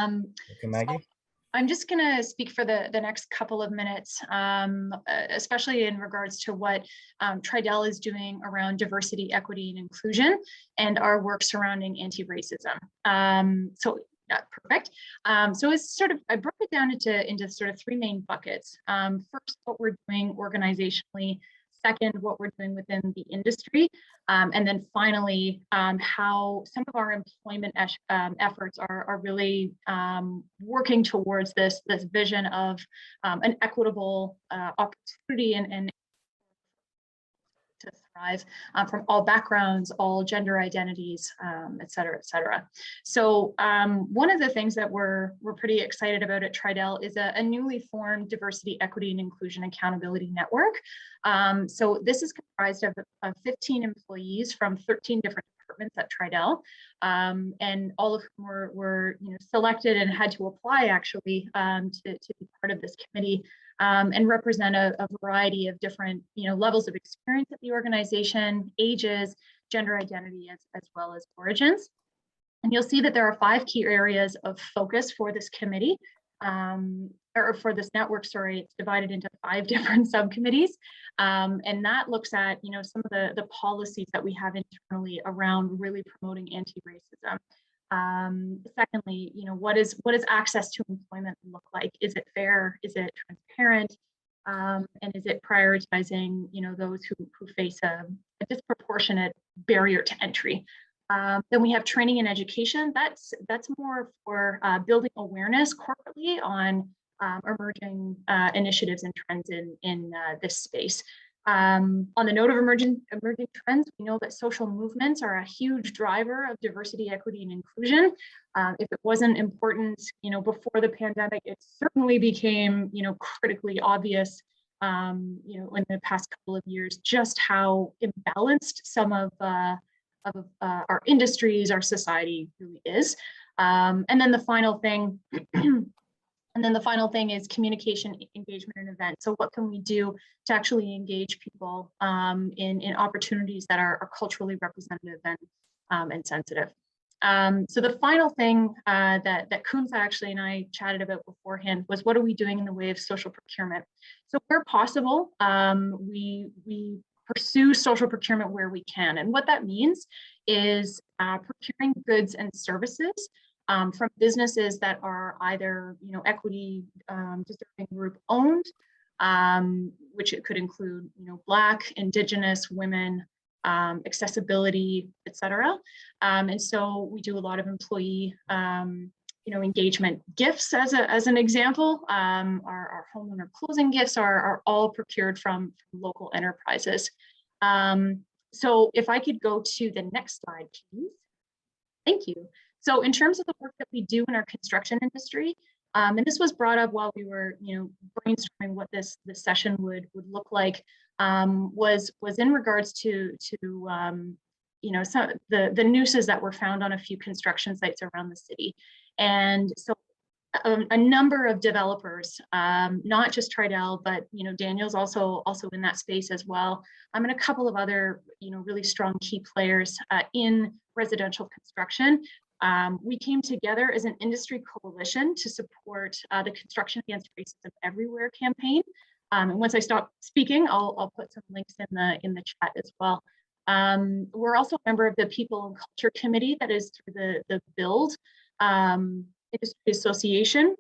Okay, Maggie. I'm just going to speak for the next couple of minutes, especially in regards to what Tridel is doing around diversity, equity, and inclusion, and our work surrounding anti-racism. Perfect. So it's sort of, I broke it down into sort of three main buckets. First, what we're doing organizationally. Second, what we're doing within the industry. And then finally, how some of our employment efforts are really working towards this vision of an equitable opportunity and to thrive from all backgrounds, all gender identities, et cetera, et cetera. So one of the things that we're pretty excited about at Tridel is a newly formed diversity, equity, and inclusion accountability network. So this is comprised of 15 employees from 13 different departments at Tridel, and all of whom were selected and had to apply actually to be part of this committee. And represent a variety of different levels of experience at the organization, ages, gender identity, as well as origins. And you'll see that there are 5 key areas of focus for this committee, or for this network, sorry. It's divided into 5 different subcommittees. And that looks at some of the policies that we have internally around really promoting anti-racism. Secondly, what is access to employment look like? Is it fair? Is it transparent? And is it prioritizing those who face a disproportionate barrier to entry? Then we have training and education. That's more for building awareness corporately on emerging initiatives and trends in this space. On the note of emerging trends, we know that social movements are a huge driver of diversity, equity, and inclusion. If it wasn't important, before the pandemic, it certainly became, critically obvious, in the past couple of years, just how imbalanced some of our industries, our society really is. And then the final thing. And then the final thing is communication, engagement, and events. So what can we do to actually engage people in opportunities that are culturally representative and sensitive? So the final thing that Kunza actually and I chatted about beforehand was, what are we doing in the way of social procurement? So where possible, we pursue social procurement where we can. And what that means is procuring goods and services from businesses that are either, equity deserving group owned, which it could include, Black, Indigenous, women, accessibility, et cetera. And so we do a lot of employee, engagement gifts as an example. Our homeowner closing gifts are all procured from local enterprises. So if I could go to the next slide, please. Thank you. So in terms of the work that we do in our construction industry, and this was brought up while we were, brainstorming what this session would look like, was in regards to some the nooses that were found on a few construction sites around the city. And so a number of developers, not just Tridel, but Daniel's also in that space as well. And a couple of other really strong key players in residential construction. We came together as an industry coalition to support the Construction Against Racism Everywhere campaign. And once I stop speaking, I'll put some links in the chat as well. We're also a member of the People and Culture Committee that is through the Build Industry Association.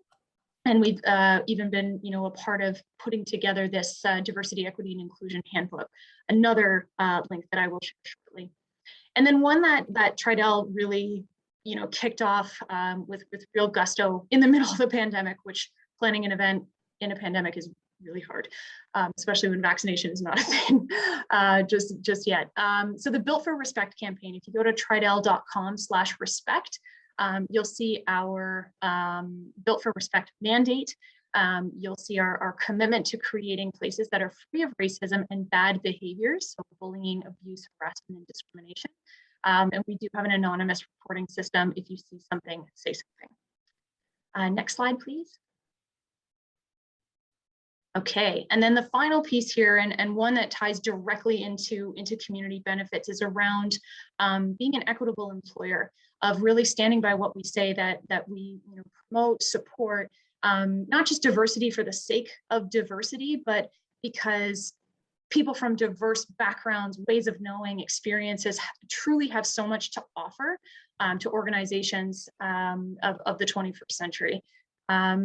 And we've even been, a part of putting together this Diversity, Equity, and Inclusion Handbook, another link that I will share shortly. And then one that Tridel really kicked off with real gusto in the middle of the pandemic, which planning an event in a pandemic is really hard, especially when vaccination is not a thing just yet. So the Built for Respect campaign, if you go to tridel.com/respect, you'll see our Built for Respect mandate. You'll see our commitment to creating places that are free of racism and bad behaviors, so bullying, abuse, harassment, and discrimination. And we do have an anonymous reporting system. If you see something, say something. Next slide, please. Okay, and then the final piece here, and one that ties directly into community benefits, is around being an equitable employer, of really standing by what we say, that we promote, support, not just diversity for the sake of diversity, but because people from diverse backgrounds, ways of knowing, experiences truly have so much to offer to organizations of the 21st century.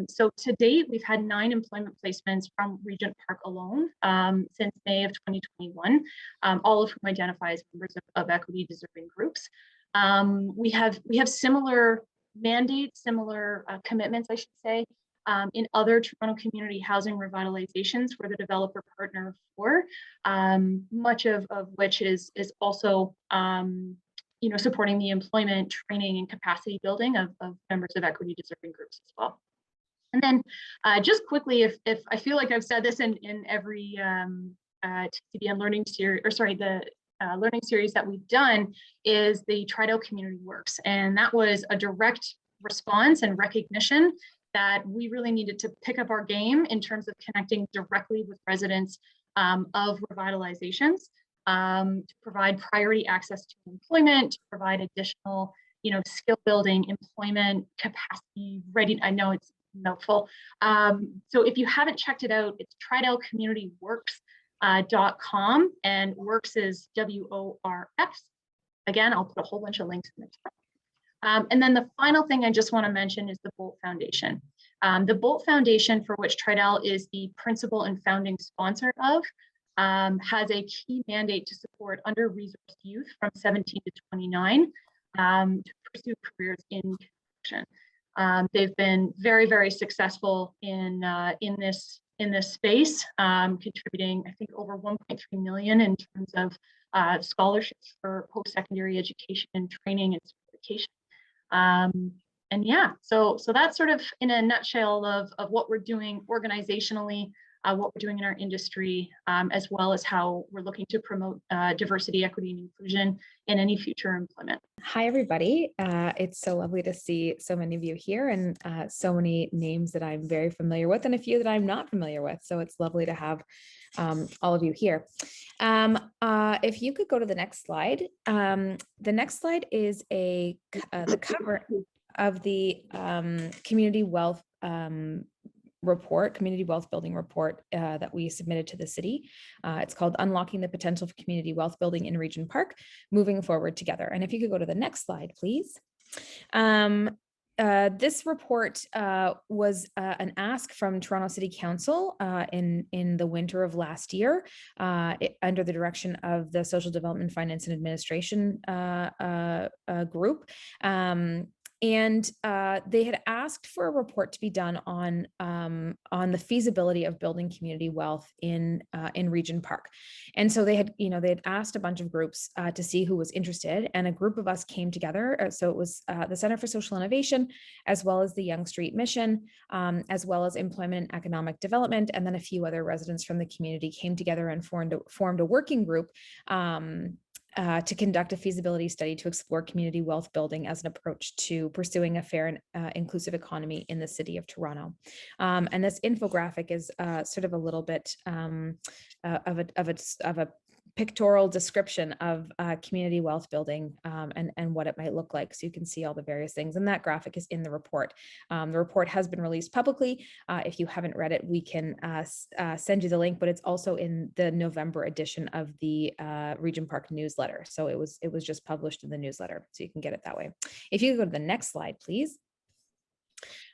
So to date, we've had 9 employment placements from Regent Park alone since May of 2021, all of whom identify as members of equity deserving groups. We have similar mandates, similar commitments, I should say, in other Toronto community housing revitalizations where the developer partner for, much of which is also supporting the employment, training, and capacity building of members of equity deserving groups as well. And then just quickly, if I feel like I've said this in every TCDM learning series, or sorry, the learning series that we've done, is the Tridel Community Works. And that was a direct response and recognition that we really needed to pick up our game in terms of connecting directly with residents of revitalizations, to provide priority access to employment, to provide additional, skill building, employment, capacity, ready. I know it's a mouthful. So if you haven't checked it out, it's tridelcommunityworks.com, and works is WORX. Again, I'll put a whole bunch of links in the chat. And then the final thing I just want to mention is the Bolt Foundation. The Bolt Foundation, for which Tridel is the principal and founding sponsor of, has a key mandate to support under-resourced youth from 17 to 29 to pursue careers in construction. They've been very, very successful in this space, contributing, I think, over 1.3 million in terms of scholarships for post-secondary education and training and certification. And yeah, so that's sort of in a nutshell of what we're doing organizationally, what we're doing in our industry, as well as how we're looking to promote diversity, equity, and inclusion in any future employment. Hi, everybody. It's so lovely to see so many of you here, and so many names that I'm very familiar with and a few that I'm not familiar with. So it's lovely to have all of you here. If you could go to the next slide. The next slide is the cover of the community wealth report, community wealth building report that we submitted to the city. It's called Unlocking the Potential for Community Wealth Building in Regent Park, Moving Forward Together. And if you could go to the next slide, please. This report was an ask from Toronto City Council in the winter of last year, under the direction of the Social Development, Finance and Administration group. And they had asked for a report to be done on the feasibility of building community wealth in Regent Park. And so they had asked a bunch of groups to see who was interested, and a group of us came together. So it was the Center for Social Innovation, as well as the Yonge Street Mission, as well as Employment and Economic Development, and then a few other residents from the community came together and formed a working group to conduct a feasibility study to explore community wealth building as an approach to pursuing a fair and inclusive economy in the city of Toronto. And this infographic is sort of a little bit of a pictorial description of community wealth building and what it might look like. So you can see all the various things, and that graphic is in the report. The report has been released publicly. If you haven't read it, we can send you the link, but it's also in the November edition of the Regent Park newsletter. So it was just published in the newsletter, so you can get it that way. If you go to the next slide, please.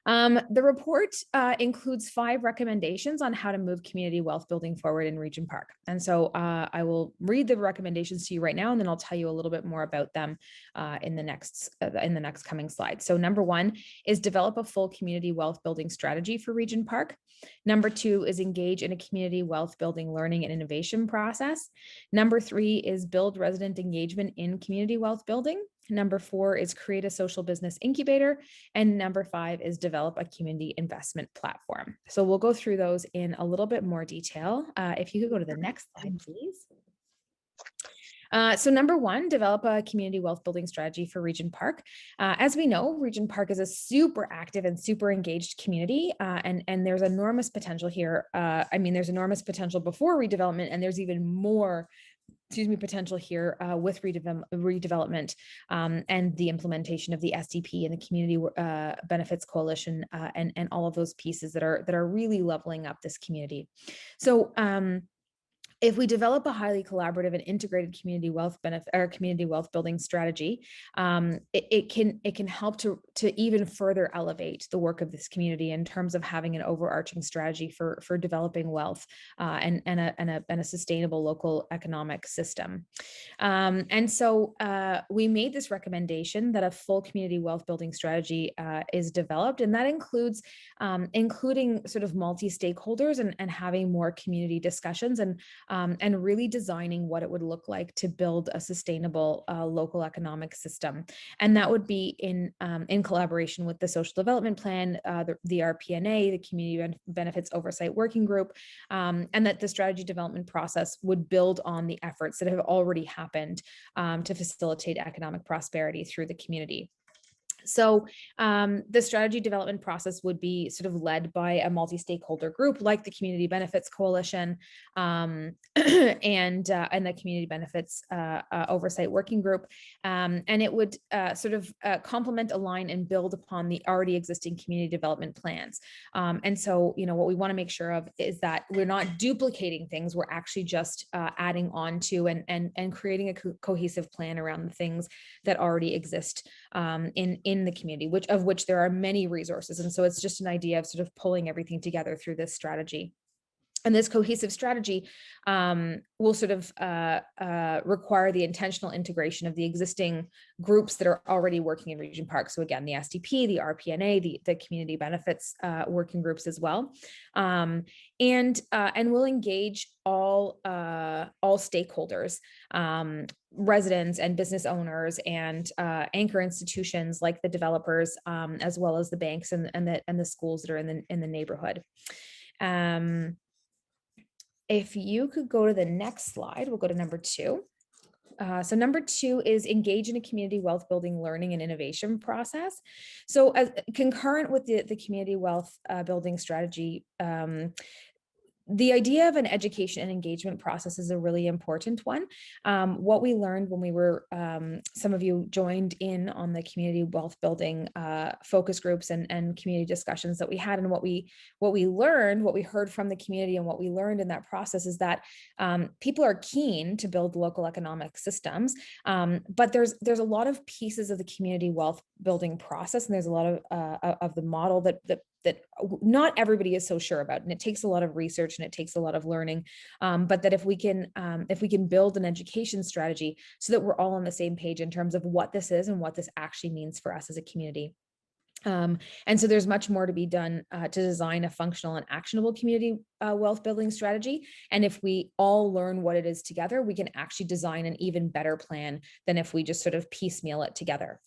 The report includes 5 recommendations on how to move community wealth building forward in Regent Park. And so I will read the recommendations to you right now, and then I'll tell you a little bit more about them in the next coming slide. So number 1 is develop a full community wealth building strategy for Regent Park. Number 2 is engage in a community wealth building learning and innovation process. Number 3 is build resident engagement in community wealth building. Number 4 is create a social business incubator. And number 5 is develop a community investment platform. So we'll go through those in a little bit more detail. If you could go to the next slide, please. So number one, develop a community wealth building strategy for Regent Park. As we know, Regent Park is a super active and super engaged community, and there's enormous potential here. There's enormous potential before redevelopment, and there's even more potential here with redevelopment and the implementation of the SDP and the Community Benefits Coalition and all of those pieces that are really leveling up this community. So if we develop a highly collaborative and integrated community wealth building strategy, it can help to even further elevate the work of this community in terms of having an overarching strategy for developing wealth and a sustainable local economic system. And so we made this recommendation that a full community wealth building strategy is developed, and that includes including sort of multi-stakeholders and having more community discussions and really designing what it would look like to build a sustainable local economic system. And that would be in collaboration with the Social Development Plan, the RPNA, the Community Benefits Oversight Working Group, and that the strategy development process would build on the efforts that have already happened to facilitate economic prosperity through the community. So the strategy development process would be sort of led by a multi-stakeholder group like the Community Benefits Coalition and the Community Benefits Oversight Working Group. And it would complement, align, and build upon the already existing community development plans. And so, what we want to make sure of is that we're not duplicating things. We're actually just adding on to and creating a cohesive plan around the things that already exist in the community, which there are many resources. And so it's just an idea of sort of pulling everything together through this strategy. And this cohesive strategy will sort of require the intentional integration of the existing groups that are already working in Regent Park. So again, the SDP, the RPNA, the community benefits working groups as well, and we'll engage all stakeholders, residents and business owners and anchor institutions like the developers, as well as the banks and the schools that are in the neighborhood. If you could go to the next slide, we'll go to number 2. So number 2 is engage in a community wealth building, learning, and innovation process. So as concurrent with the community wealth building strategy, the idea of an education and engagement process is a really important one. What we learned when we were, some of you joined in on the community wealth building focus groups and community discussions that we had, and what we learned, what we heard from the community and what we learned in that process is that people are keen to build local economic systems, but there's a lot of pieces of the community wealth building process, and there's a lot of the model that not everybody is so sure about, and it takes a lot of research and it takes a lot of learning, but that if we can build an education strategy so that we're all on the same page in terms of what this is and what this actually means for us as a community. And so there's much more to be done to design a functional and actionable community wealth building strategy. And if we all learn what it is together, we can actually design an even better plan than if we just sort of piecemeal it together.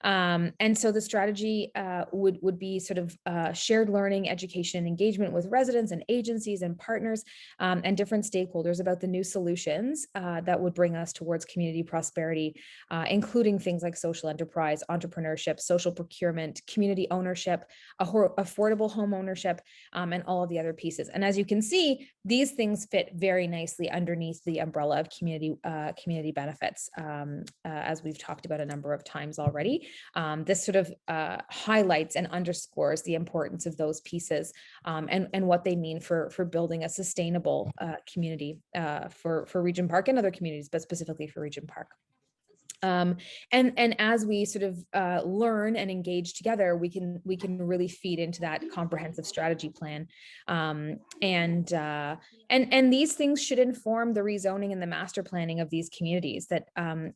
And so the strategy would be sort of shared learning, education, and engagement with residents and agencies and partners and different stakeholders about the new solutions that would bring us towards community prosperity, including things like social enterprise, entrepreneurship, social procurement, community ownership, affordable home ownership, and all of the other pieces. And as you can see, these things fit very nicely underneath the umbrella of community benefits, as we've talked about a number of times already. This sort of highlights and underscores the importance of those pieces and what they mean for building a sustainable community for Regent Park and other communities, but specifically for Regent Park. And as we sort of learn and engage together, we can really feed into that comprehensive strategy plan. And these things should inform the rezoning and the master planning of these communities, that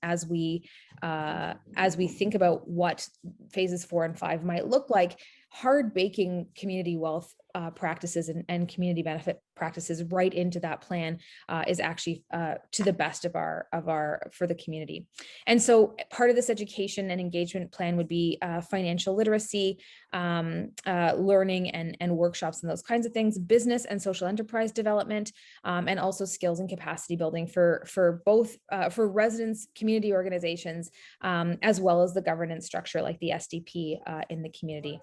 as we think about what phases 4 and 5 might look like, hard baking community wealth practices and community benefit practices right into that plan is actually to the best of our for the community. And so part of this education and engagement plan would be financial literacy, learning and workshops and those kinds of things, business and social enterprise development, and also skills and capacity building for both for residents, community organizations, as well as the governance structure like the SDP in the community.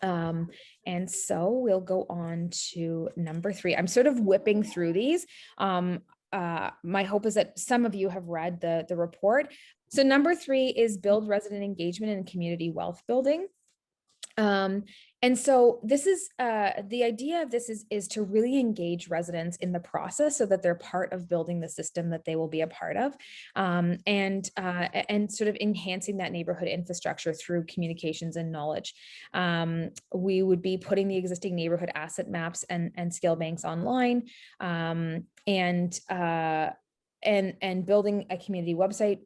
And so we'll go on to number 3. I'm sort of whipping through these. My hope is that some of you have read the report. So number 3 is build resident engagement and community wealth building. And so this is the idea of this is to really engage residents in the process so that they're part of building the system that they will be a part of, and sort of enhancing that neighborhood infrastructure through communications and knowledge. We would be putting the existing neighborhood asset maps and scale banks online, and building a community website,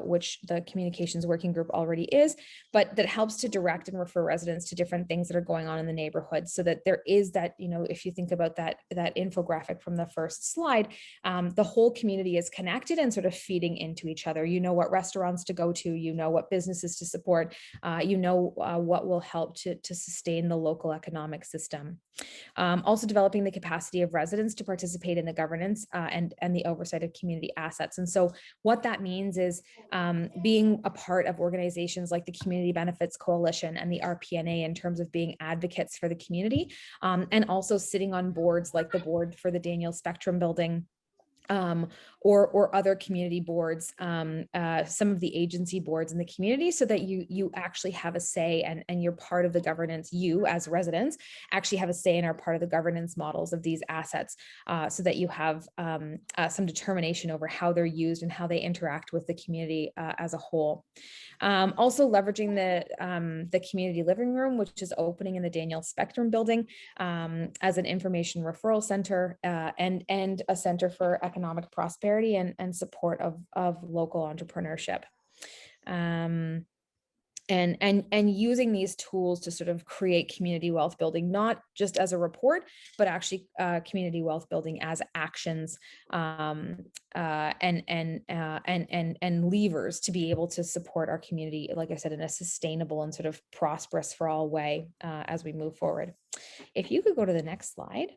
which the communications working group already is, but that helps to direct and refer residents to different things that are going on in the neighborhood, so that there is that, if you think about that infographic from the first slide, the whole community is connected and sort of feeding into each other. What restaurants to go to, what businesses to support, what will help to sustain the local economic system. Also developing the capacity of residents to participate in the governance and the oversight of community assets. And so what that means is being a part of organizations like the Community Benefits Coalition and the RPNA in terms of being advocates for the community, and also sitting on boards like the board for the Daniel Spectrum Building, or other community boards, some of the agency boards in the community, so that you actually have a say and you're part of the governance. You as residents actually have a say and are part of the governance models of these assets, so that you have some determination over how they're used and how they interact with the community as a whole. Also leveraging the community living room, which is opening in the Daniel Spectrum Building, as an information referral center, and a center for economic prosperity and support of local entrepreneurship. And using these tools to sort of create community wealth building, not just as a report, but actually community wealth building as actions, and levers to be able to support our community, like I said, in a sustainable and sort of prosperous for all way as we move forward. If you could go to the next slide.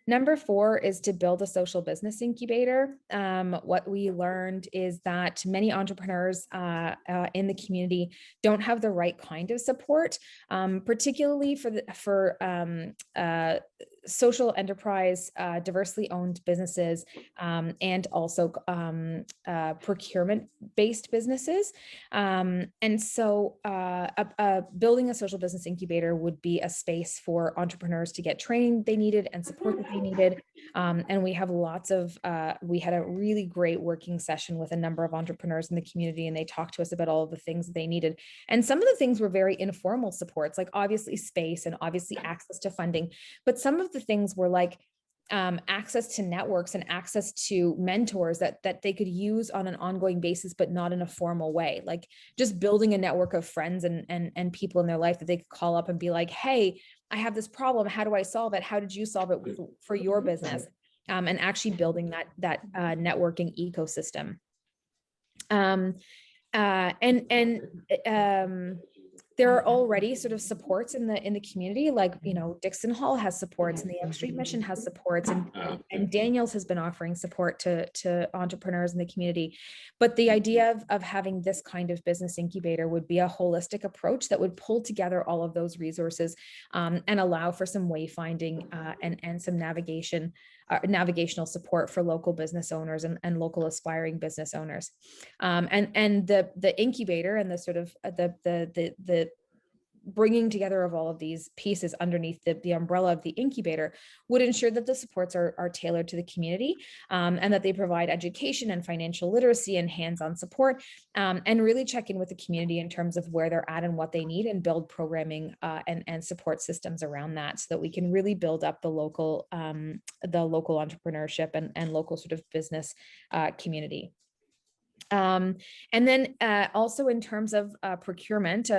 Number 4 is to build a social business incubator. What we learned is that many entrepreneurs in the community don't have the right kind of support, particularly for social enterprise, diversely owned businesses, and also procurement-based businesses. And so building a social business incubator would be a space for entrepreneurs to get training they needed and support that they needed. And we have we had a really great working session with a number of entrepreneurs in the community, and they talked to us about all of the things that they needed. And some of the things were very informal supports, like obviously space and obviously access to funding, but some of the things were like access to networks and access to mentors that they could use on an ongoing basis, but not in a formal way. Like just building a network of friends and people in their life that they could call up and be like, hey, I have this problem. How do I solve it? How did you solve it for your business? And actually building that networking ecosystem. There are already sort of supports in the community, like, Dixon Hall has supports and the Young Street Mission has supports, and Daniels has been offering support to entrepreneurs in the community. But the idea of having this kind of business incubator would be a holistic approach that would pull together all of those resources, and allow for some wayfinding and some navigational support for local business owners and local aspiring business owners. And the incubator and the sort of the bringing together of all of these pieces underneath the umbrella of the incubator would ensure that the supports are tailored to the community, and that they provide education and financial literacy and hands-on support, and really check in with the community in terms of where they're at and what they need, and build programming and support systems around that, so that we can really build up the local entrepreneurship and local sort of business community. And then also in terms of procurement,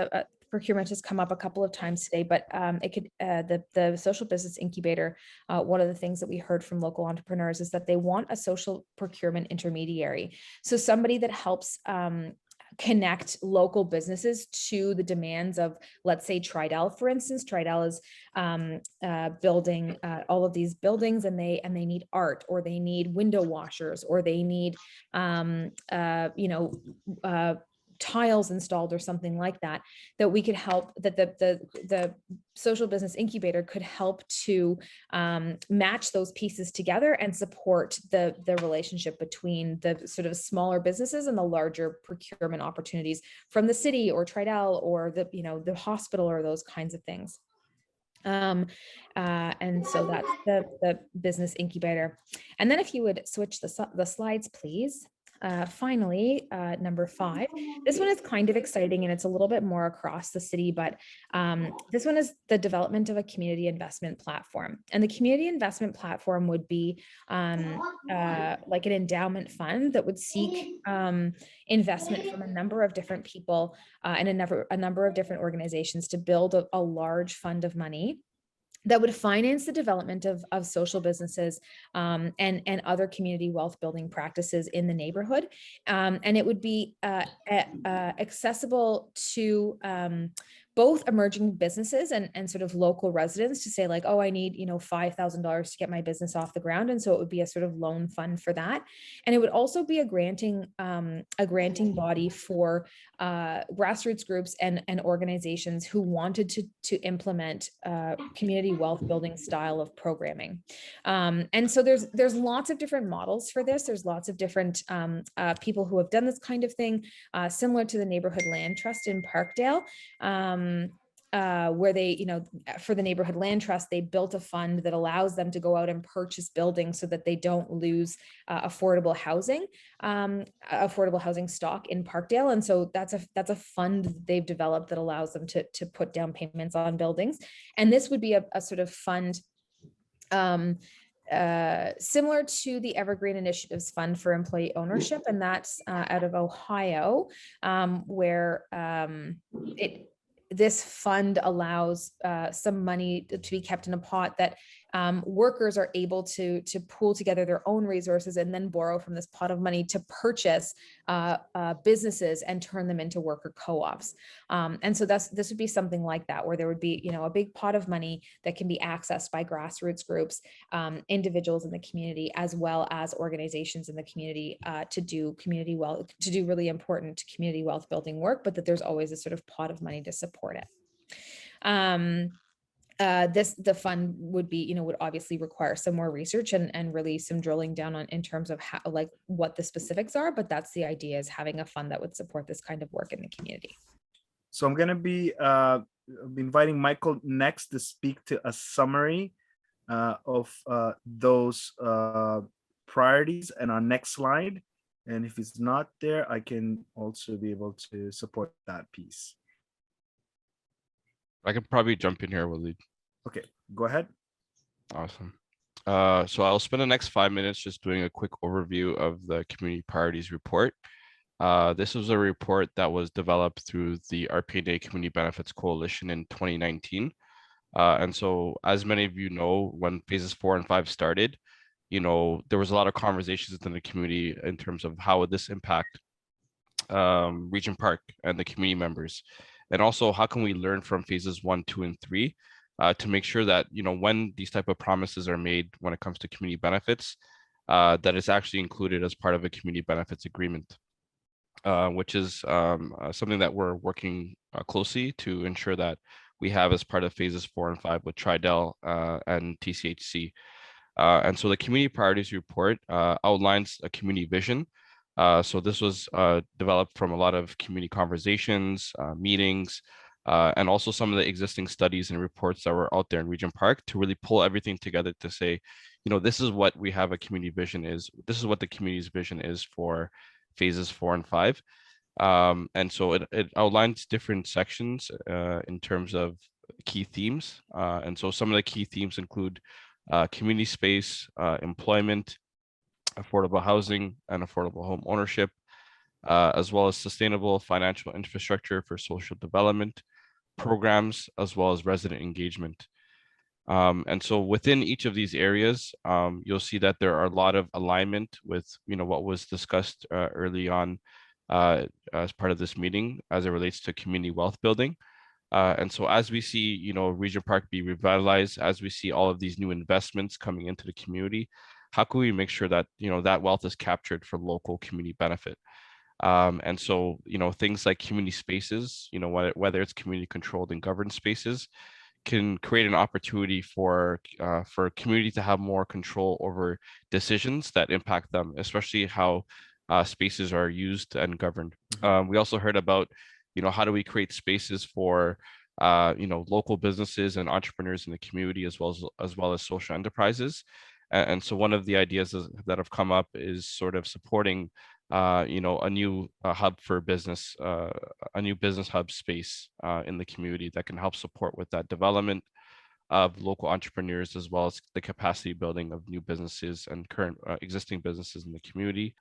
procurement has come up a couple of times today, but it could the social business incubator. One of the things that we heard from local entrepreneurs is that they want a social procurement intermediary, so somebody that helps connect local businesses to the demands of, let's say, Tridel, for instance. Tridel is building all of these buildings, and they need art, or they need window washers, or they need tiles installed or something like that, that we could help, that the social business incubator could help to match those pieces together and support the relationship between the sort of smaller businesses and the larger procurement opportunities from the city or Tridel or the hospital or those kinds of things. And so that's the business incubator. And then if you would switch the slides, please. Finally, number 5. This one is kind of exciting, and it's a little bit more across the city, but this one is the development of a community investment platform. And the community investment platform would be like an endowment fund that would seek investment from a number of different people and a number of different organizations to build a large fund of money that would finance the development of social businesses and other community wealth building practices in the neighborhood. And it would be accessible to both emerging businesses and sort of local residents to say, like, oh, I need, $5,000 to get my business off the ground. And so it would be a sort of loan fund for that. And it would also be a granting body for grassroots groups and organizations who wanted to implement community wealth building style of programming. And so there's lots of different models for this. There's lots of different people who have done this kind of thing, similar to the Neighborhood Land Trust in Parkdale. Where they, for the Neighborhood Land Trust, they built a fund that allows them to go out and purchase buildings so that they don't lose affordable housing stock in Parkdale. And so that's a fund that they've developed that allows them to put down payments on buildings. And this would be a sort of fund similar to the Evergreen Initiatives Fund for Employee Ownership, and that's out of Ohio, where this fund allows some money to be kept in a pot that workers are able to pool together their own resources and then borrow from this pot of money to purchase businesses and turn them into worker co-ops. And so this would be something like that, where there would be, a big pot of money that can be accessed by grassroots groups, individuals in the community, as well as organizations in the community to do really important community wealth building work, but that there's always a sort of pot of money to support it. The fund would be, would obviously require some more research and really some drilling down on in terms of how, like, what the specifics are, but that's the idea, is having a fund that would support this kind of work in the community. So I'm going to be inviting Michael next to speak to a summary of those priorities and our next slide. And if it's not there, I can also be able to support that piece. I can probably jump in here, Waleed. Okay, go ahead. Awesome. So I'll spend the next 5 minutes just doing a quick overview of the Community Priorities Report. This was a report that was developed through the RPNA Community Benefits Coalition in 2019. And so, as many of you know, when phases 4 and 5 started, there was a lot of conversations within the community in terms of how would this impact Regent Park and the community members. And also, how can we learn from phases 1, 2, and 3 to make sure that, when these type of promises are made when it comes to community benefits, that it's actually included as part of a community benefits agreement, which is something that we're working closely to ensure that we have as part of phases 4 and 5 with Tridel and TCHC. And so the Community Priorities Report outlines a community vision. So this was developed from a lot of community conversations, meetings, and also some of the existing studies and reports that were out there in Regent Park to really pull everything together to say, this is what we have a community vision is. This is what the community's vision is for phases 4 and 5. And so it outlines different sections in terms of key themes. And so some of the key themes include community space, employment, affordable housing and affordable home ownership, as well as sustainable financial infrastructure for social development, programs, as well as resident engagement. And so within each of these areas, you'll see that there are a lot of alignment with, what was discussed early on as part of this meeting as it relates to community wealth building. And so as we see, Regent Park be revitalized, as we see all of these new investments coming into the community, how can we make sure that, that wealth is captured for local community benefit? And so, things like community spaces, whether it's community controlled and governed spaces, can create an opportunity for community to have more control over decisions that impact them, especially how spaces are used and governed. We also heard about, how do we create spaces for local businesses and entrepreneurs in the community, as well as social enterprises. And so one of the ideas that have come up is sort of supporting a new hub for business, a new business hub space in the community that can help support with that development of local entrepreneurs, as well as the capacity building of new businesses and current existing businesses in the community.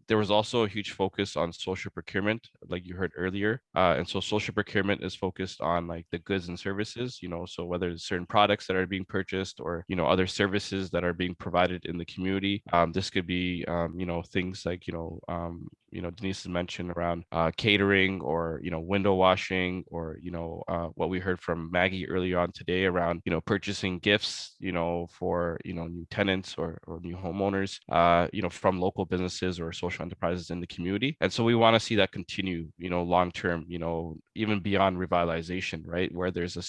There was also a huge focus on social procurement, like you heard earlier. And so social procurement is focused on like the goods and services, so whether it's certain products that are being purchased or, other services that are being provided in the community. This could be, things like, Denise has mentioned around catering or, window washing, or, what we heard from Maggie earlier on today around, purchasing gifts, for, new tenants or new homeowners, from local businesses or social enterprises in the community. And so we want to see that continue, long term, even beyond revitalization, right? Where there's an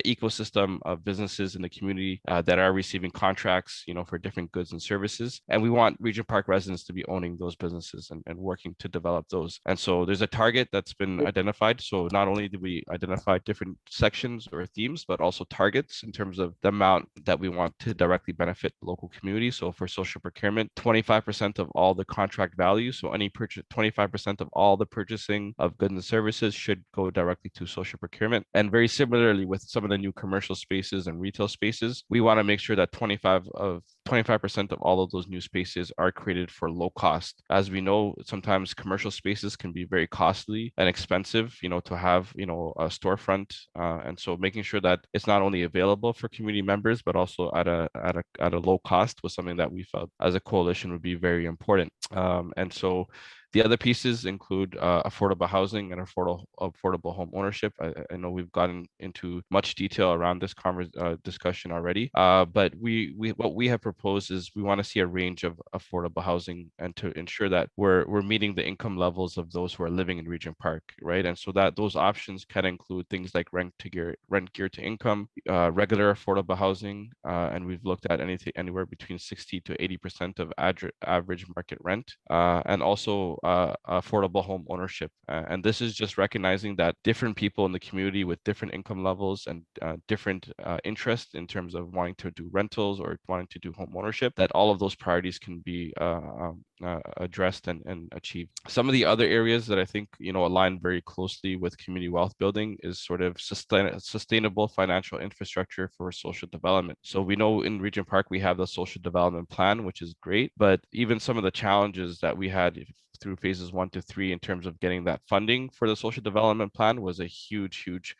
ecosystem of businesses in the community that are receiving contracts, for different goods and services. And we want Regent Park residents to be owning those businesses and working to develop those. And so there's a target that's been identified. So not only do we identify different sections or themes, but also targets in terms of the amount that we want to directly benefit the local community. So for social procurement, 25% of all the contract value. So any purchase, 25% of all the purchasing of goods and services should go directly to social procurement. And very similarly with some of the new commercial spaces and retail spaces, we want to make sure that 25% of all of those new spaces are created for low cost. As we know, sometimes commercial spaces can be very costly and expensive, to have, a storefront. And so making sure that it's not only available for community members, but also at a low cost was something that we felt as a coalition would be very important. And so the other pieces include affordable housing and affordable home ownership. I know we've gotten into much detail around this discussion already, but what we have proposed is we want to see a range of affordable housing and to ensure that we're meeting the income levels of those who are living in Regent Park, right? And so that those options can include things like rent geared to income, regular affordable housing, and we've looked at anywhere between 60 to 80% of average market rent, and also affordable home ownership. And this is just recognizing that different people in the community with different income levels and different interests in terms of wanting to do rentals or wanting to do home ownership, that all of those priorities can be addressed and achieved. Some of the other areas that I think, align very closely with community wealth building is sort of sustainable financial infrastructure for social development. So we know in Regent Park, we have the social development plan, which is great, but even some of the challenges that we had through phases 1 to 3 in terms of getting that funding for the social development plan was a huge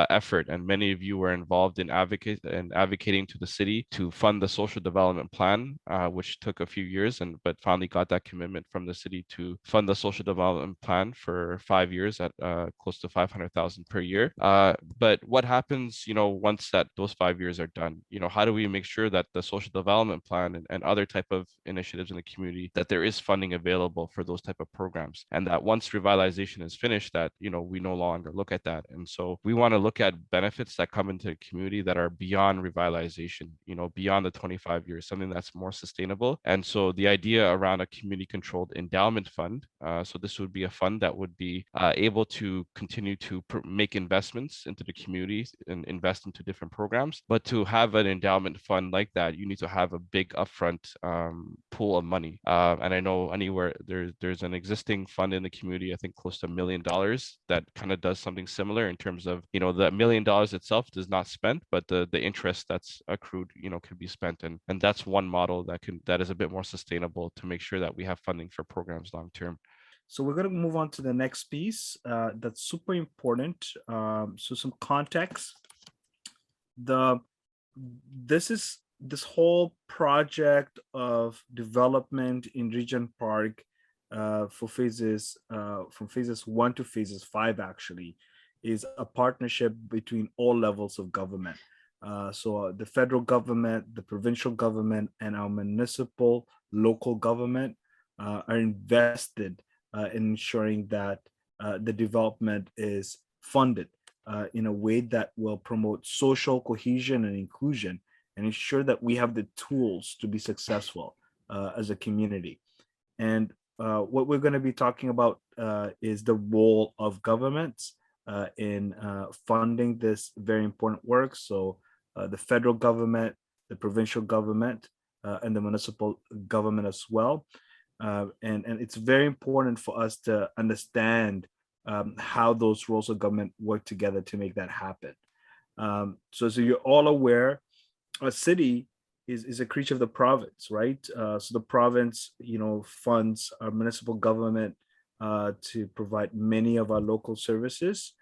effort, and many of you were involved in advocating to the city to fund the social development plan, which took a few years, but finally got that commitment from the city to fund the social development plan for 5 years at close to 500,000 per year. But what happens, once those 5 years are done? How do we make sure that the social development plan and other type of initiatives in the community, that there is funding available for those type of programs, and that once revitalization is finished, that we no longer look at that? And so we want to look at benefits that come into the community that are beyond revitalization, beyond the 25 years, something that's more sustainable. And so the idea around a community controlled endowment fund, so this would be a fund that would be able to continue to make investments into the community and invest into different programs. But to have an endowment fund like that, you need to have a big upfront pool of money. And I know anywhere there's an existing fund in the community, I think close to $1 million, that kind of does something similar in terms of, the $1 million itself does not spend, but the interest that's accrued, could be spent. And that's one model that is a bit more sustainable to make sure that we have funding for programs long term. So we're going to move on to the next piece that's super important. So some context. This whole project of development in Regent Park for phases from phases 1 to phases 5 actually is a partnership between all levels of government. So the federal government, the provincial government, and our municipal local government are invested in ensuring that the development is funded in a way that will promote social cohesion and inclusion and ensure that we have the tools to be successful as a community. And what we're going to be talking about is the role of governments in funding this very important work. So the federal government, the provincial government, and the municipal government as well. And it's very important for us to understand how those roles of government work together to make that happen. So you're all aware, a city is a creature of the province, right? So the province, funds our municipal government to provide many of our local services.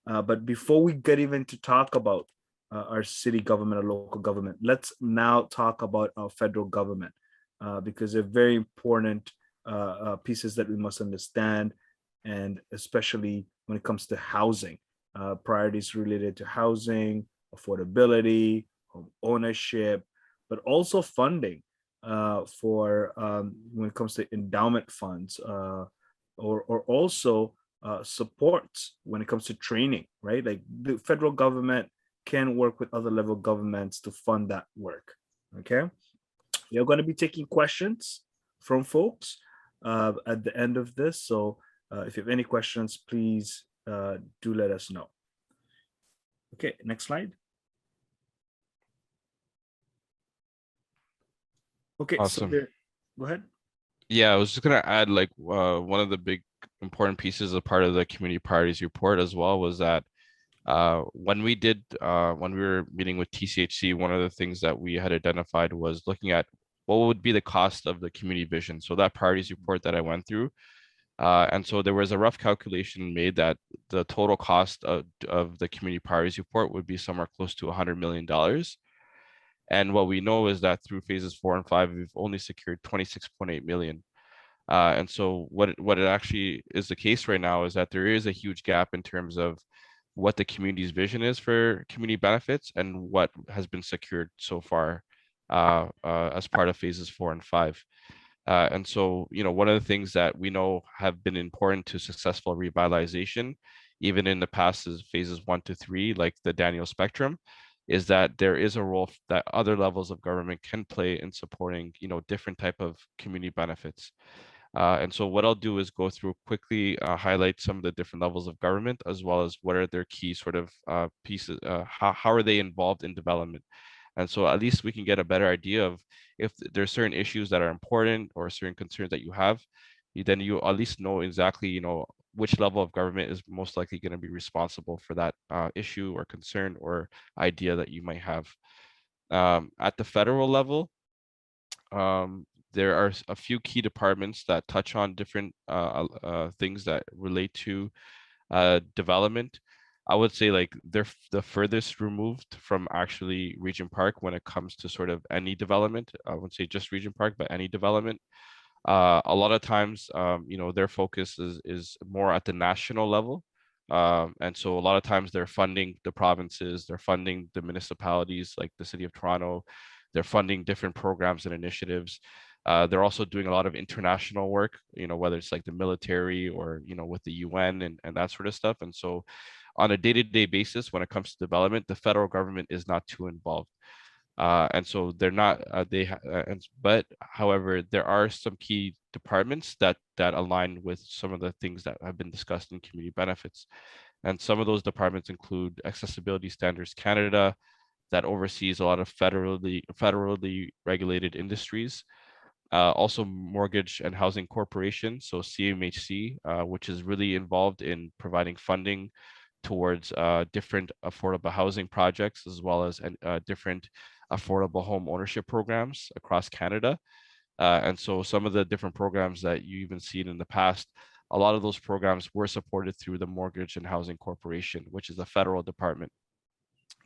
But before we get even to talk about our city government or local government, let's now talk about our federal government because they're very important pieces that we must understand, and especially when it comes to housing, priorities related to housing, affordability, home ownership, but also funding for when it comes to endowment funds or also supports when it comes to training, right? Like the federal government can work with other level governments to fund that work. Okay. You're going to be taking questions from folks at the end of this. So if you have any questions, please do let us know. Okay, next slide. Okay, Awesome. so go ahead. Yeah, I was just gonna add like one of the big important pieces of part of the community priorities report as well was that when we were meeting with TCHC, one of the things that we had identified was looking at what would be the cost of the community vision. So that priorities report that I went through, and so there was a rough calculation made that the total cost of the community priorities report would be somewhere close to $100 million. And what we know is that through phases 4 and 5, we've only secured 26.8 million. And so what it actually is the case right now is that there is a huge gap in terms of what the community's vision is for community benefits and what has been secured so far as part of phases 4 and 5. And so, one of the things that we know have been important to successful revitalization, even in the past is phases 1 to 3, like the Daniel Spectrum, is that there is a role that other levels of government can play in supporting, different type of community benefits. And so what I'll do is go through quickly, highlight some of the different levels of government, as well as what are their key sort of pieces, how are they involved in development? And so at least we can get a better idea of if there's certain issues that are important or certain concerns that you have, then you at least know exactly, which level of government is most likely going to be responsible for that issue or concern or idea that you might have. At the federal level, there are a few key departments that touch on different things that relate to development. I would say like they're the furthest removed from actually Regent Park when it comes to sort of any development. I wouldn't say just Regent Park, but any development. A lot of times, their focus is more at the national level. And so a lot of times they're funding the provinces, they're funding the municipalities like the City of Toronto, they're funding different programs and initiatives. They're also doing a lot of international work, whether it's like the military or, with the UN and that sort of stuff. And so on a day-to-day basis, when it comes to development, the federal government is not too involved. And so they're not, but however, there are some key departments that align with some of the things that have been discussed in community benefits. And some of those departments include Accessibility Standards Canada, that oversees a lot of federally regulated industries. Also Mortgage and Housing Corporation, so CMHC, which is really involved in providing funding towards different affordable housing projects, as well as different affordable home ownership programs across Canada. And so some of the different programs that you even seen in the past a lot of those programs were supported through the Mortgage and Housing Corporation, which is a federal department.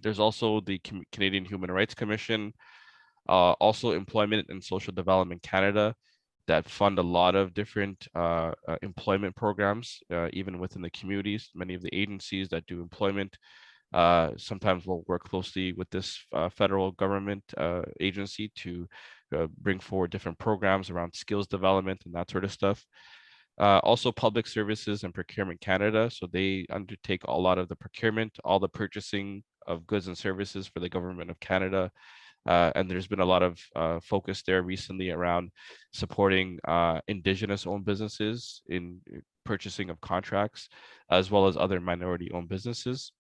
There's also the Canadian Human Rights Commission, also Employment and Social Development Canada, that fund a lot of different employment programs, even within the communities. Many of the agencies that do employment sometimes will work closely with this federal government agency to bring forward different programs around skills development and that sort of stuff. Also Public Services and Procurement Canada. So they undertake a lot of the procurement, all the purchasing of goods and services for the government of Canada. And there's been a lot of focus there recently around supporting Indigenous owned businesses in purchasing of contracts, as well as other minority owned businesses.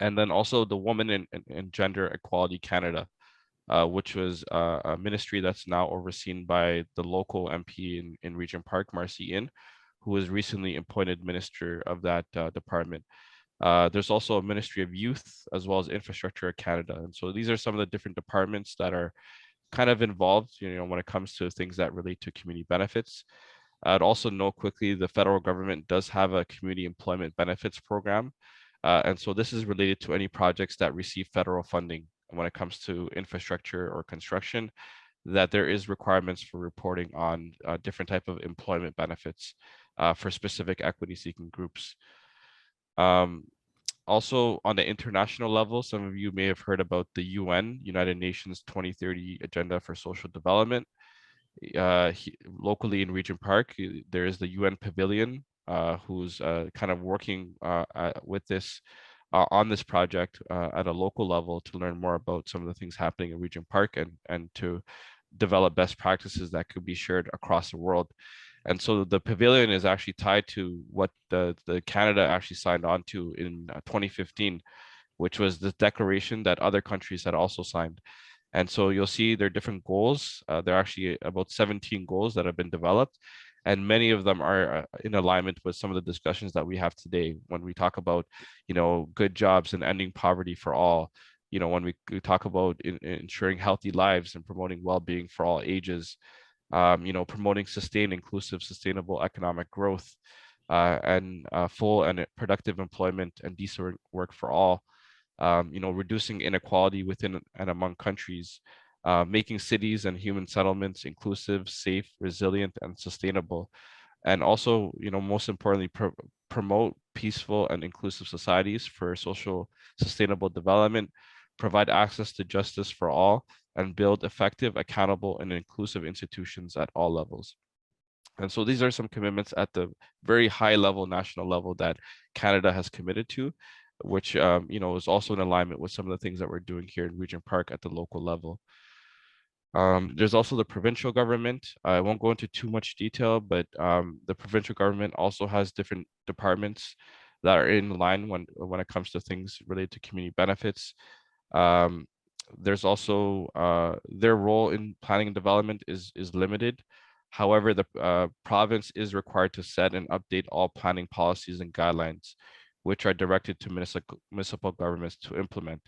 And then also the Women and Gender Equality Canada, which was a ministry that's now overseen by the local MP in Regent Park, Marcy Inn, who was recently appointed minister of that department. There's also a Ministry of Youth, as well as Infrastructure Canada. And so these are some of the different departments that are kind of involved, when it comes to things that relate to community benefits. I'd also note quickly, the federal government does have a community employment benefits program. And so this is related to any projects that receive federal funding when it comes to infrastructure or construction, that there is requirements for reporting on different type of employment benefits for specific equity seeking groups. Also on the international level, some of you may have heard about the UN, United Nations 2030 Agenda for Social Development. Locally in Regent Park, there is the UN Pavilion, who's kind of working with this on this project at a local level to learn more about some of the things happening in Regent Park and to develop best practices that could be shared across the world. And so the pavilion is actually tied to what the Canada actually signed on to in 2015, which was the declaration that other countries had also signed. And so you'll see there are different goals. There are actually about 17 goals that have been developed, and many of them are in alignment with some of the discussions that we have today when we talk about, good jobs and ending poverty for all. When we talk about ensuring healthy lives and promoting well-being for all ages, promoting sustained, inclusive, sustainable economic growth, and full and productive employment and decent work for all. Reducing inequality within and among countries, making cities and human settlements inclusive, safe, resilient, and sustainable. And also, most importantly, promote peaceful and inclusive societies for social sustainable development, provide access to justice for all, and build effective, accountable, and inclusive institutions at all levels. And so these are some commitments at the very high level, national level, that Canada has committed to, which is also in alignment with some of the things that we're doing here in Regent Park at the local level. There's also the provincial government. I won't go into too much detail, but the provincial government also has different departments that are in line when it comes to things related to community benefits. There's also their role in planning and development is limited. However, the province is required to set and update all planning policies and guidelines, which are directed to municipal governments to implement.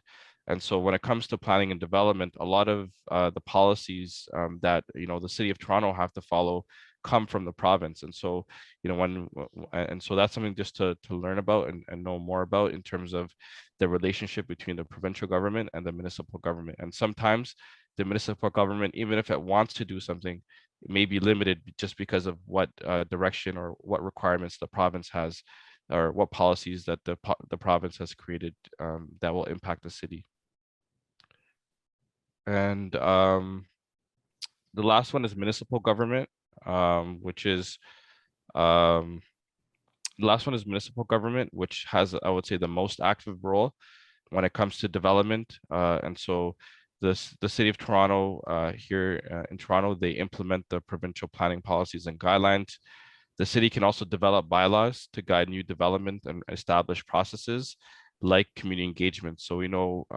And so when it comes to planning and development, a lot of the policies that the City of Toronto have to follow come from the province. And so so that's something just to learn about and know more about in terms of the relationship between the provincial government and the municipal government. And sometimes the municipal government, even if it wants to do something, it may be limited just because of what direction or what requirements the province has, or what policies that the province has created that will impact the city. And the last one is municipal government, which is the last one is municipal government, which has, I would say, the most active role when it comes to development. And so the City of Toronto here in Toronto, they implement the provincial planning policies and guidelines. The city can also develop bylaws to guide new development and establish processes like community engagement. So we know,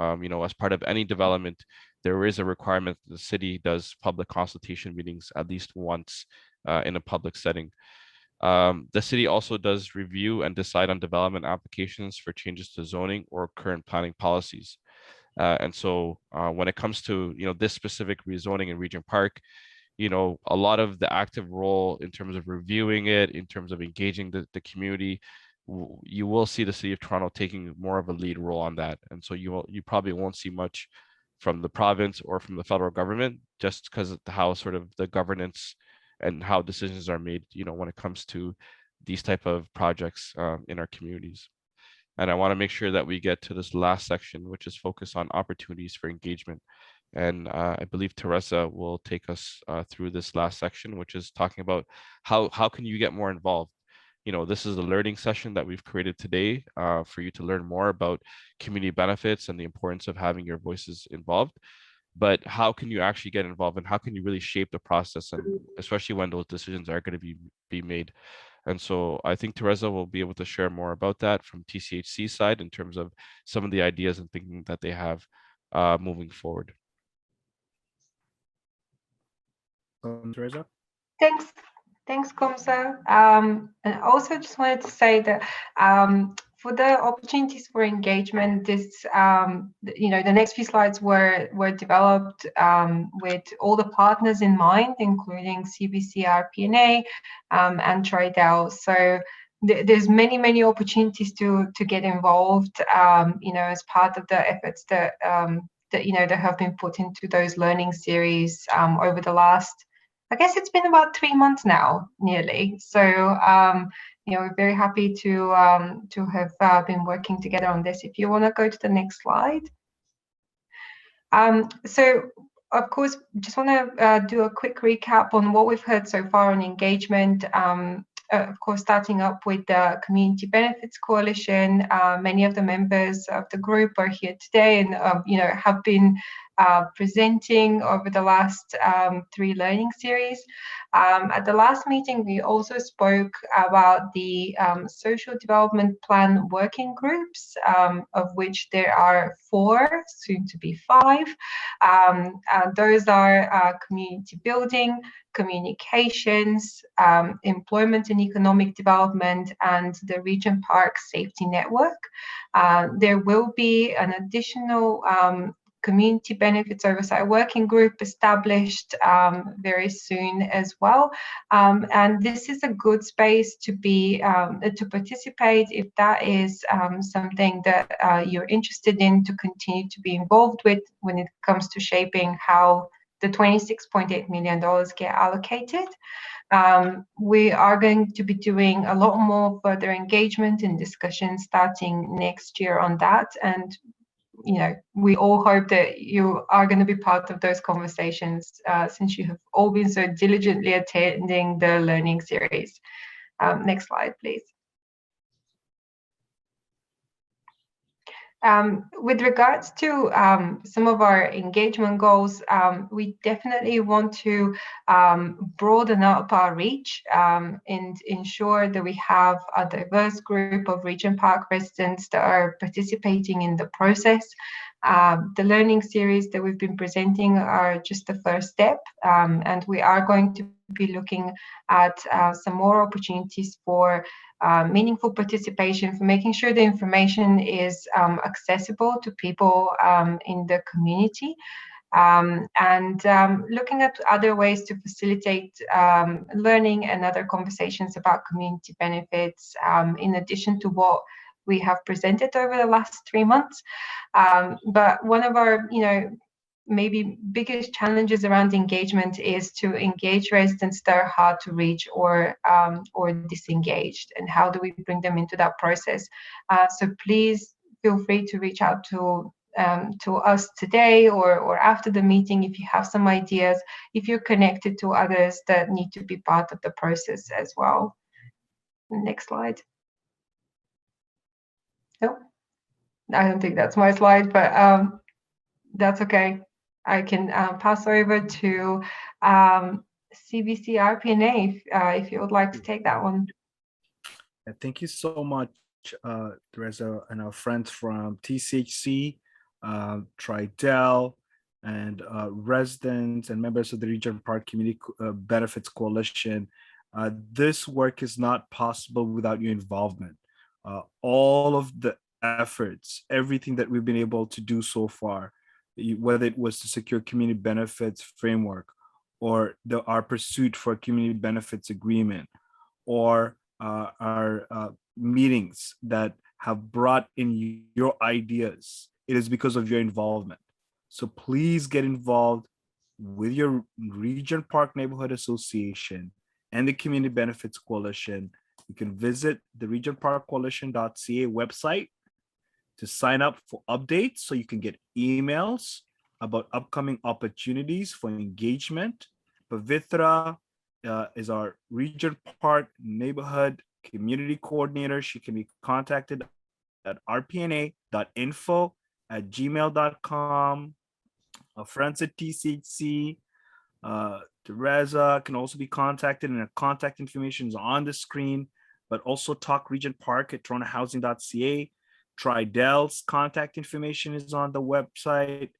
as part of any development, there is a requirement that the city does public consultation meetings at least once in a public setting. The city also does review and decide on development applications for changes to zoning or current planning policies. And so when it comes to this specific rezoning in Regent Park, a lot of the active role in terms of reviewing it, in terms of engaging the community, you will see the City of Toronto taking more of a lead role on that. And so you probably won't see much from the province or from the federal government, just because of how sort of the governance and how decisions are made, when it comes to these type of projects in our communities. And I want to make sure that we get to this last section, which is focused on opportunities for engagement. And I believe Teresa will take us through this last section, which is talking about how can you get more involved. This is a learning session that we've created today for you to learn more about community benefits and the importance of having your voices involved. But how can you actually get involved, and how can you really shape the process, and especially when those decisions are going to be made. And so I think Teresa will be able to share more about that from TCHC side in terms of some of the ideas and thinking that they have moving forward. Teresa? Thanks, Komsa. And also just wanted to say that for the opportunities for engagement, this the next few slides were developed with all the partners in mind, including CBC, RPNA, and Tridel. So there's many opportunities to get involved, as part of the efforts that have been put into those learning series over the last, I guess it's been about 3 months now, nearly. So, we're very happy to have been working together on this. If you want to go to the next slide. So, of course, just want to do a quick recap on what we've heard so far on engagement. Of course, starting up with the Community Benefits Coalition. Many of the members of the group are here today and, have been presenting over the last 3 learning series. At the last meeting, we also spoke about the Social Development Plan working groups, of which there are 4, soon to be 5. Those are community building, communications, employment and economic development, and the Regent Park Safety Network. There will be an additional Community Benefits Oversight Working Group established very soon as well. And this is a good space to be to participate if that is something that you're interested in to continue to be involved with when it comes to shaping how the $26.8 million get allocated. We are going to be doing a lot more further engagement and discussion starting next year on that. And we all hope that you are going to be part of those conversations since you have all been so diligently attending the learning series. Next slide, please. With regards to some of our engagement goals, we definitely want to broaden up our reach and ensure that we have a diverse group of Regent Park residents that are participating in the process. The learning series that we've been presenting are just the first step, and we are going to be looking at some more opportunities for meaningful participation, for making sure the information is accessible to people in the community, and looking at other ways to facilitate learning and other conversations about community benefits, in addition to what we have presented over the last 3 months. But one of our, maybe biggest challenges around engagement is to engage residents that are hard to reach or disengaged, and how do we bring them into that process. So please feel free to reach out to us today or after the meeting if you have some ideas, if you're connected to others that need to be part of the process as well. Next slide. No, I don't think that's my slide, but that's okay. I can pass over to CBC RPNA if you would like to take that one. Thank you so much, Teresa, and our friends from TCHC, Tridel, and residents and members of the Regent Park Community Benefits Coalition. This work is not possible without your involvement. All of the efforts, everything that we've been able to do so far, whether it was to secure community benefits framework or our pursuit for a community benefits agreement, or our meetings that have brought in your ideas, it is because of your involvement. So please get involved with your Regent Park Neighborhood Association and the Community Benefits Coalition. You can visit the regentparkcoalition.ca website to sign up for updates so you can get emails about upcoming opportunities for engagement. Pavitra is our Regent Park Neighborhood Community Coordinator. She can be contacted at rpna.info@gmail.com. Our friends at TCHC, Teresa can also be contacted, and her contact information is on the screen, but also talk Regent Park at torontohousing.ca. Tridel's contact information is on the website,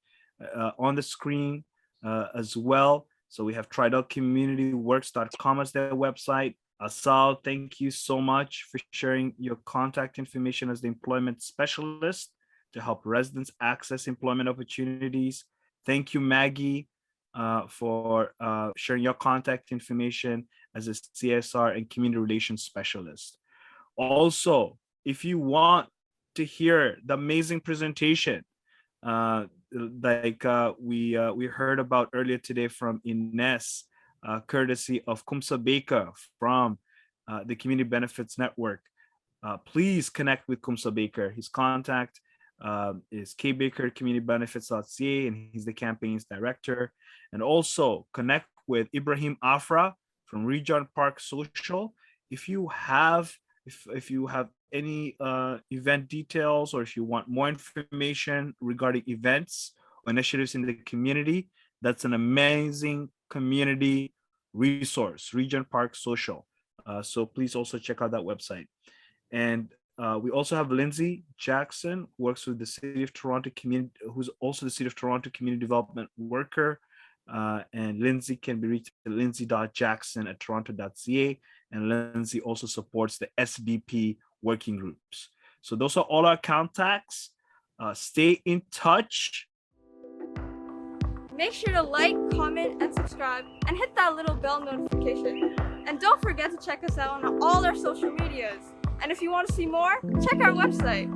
on the screen as well. So we have tridelcommunityworks.com as their website. Asal, thank you so much for sharing your contact information as the employment specialist to help residents access employment opportunities. Thank you, Maggie, for sharing your contact information as a CSR and community relations specialist. Also, if you want to hear the amazing presentation we heard about earlier today from Ines, courtesy of Kumsa Baker from the Community Benefits Network, please connect with Kumsa Baker. His contact is kbaker@communitybenefits.ca, and he's the campaigns director. And also connect with Ibrahim Afra from Regent Park Social. If you have any event details, or if you want more information regarding events or initiatives in the community, that's an amazing community resource, Regent Park Social. So please also check out that website. And we also have Lindsay Jackson, who works with the City of Toronto community, who's also the City of Toronto community development worker. And Lindsay can be reached at lindsay.jackson@toronto.ca. And Lindsay also supports the SBP working groups. So those are all our contacts. Stay in touch. Make sure to like, comment, and subscribe, and hit that little bell notification. And don't forget to check us out on all our social medias. And if you want to see more, check our website.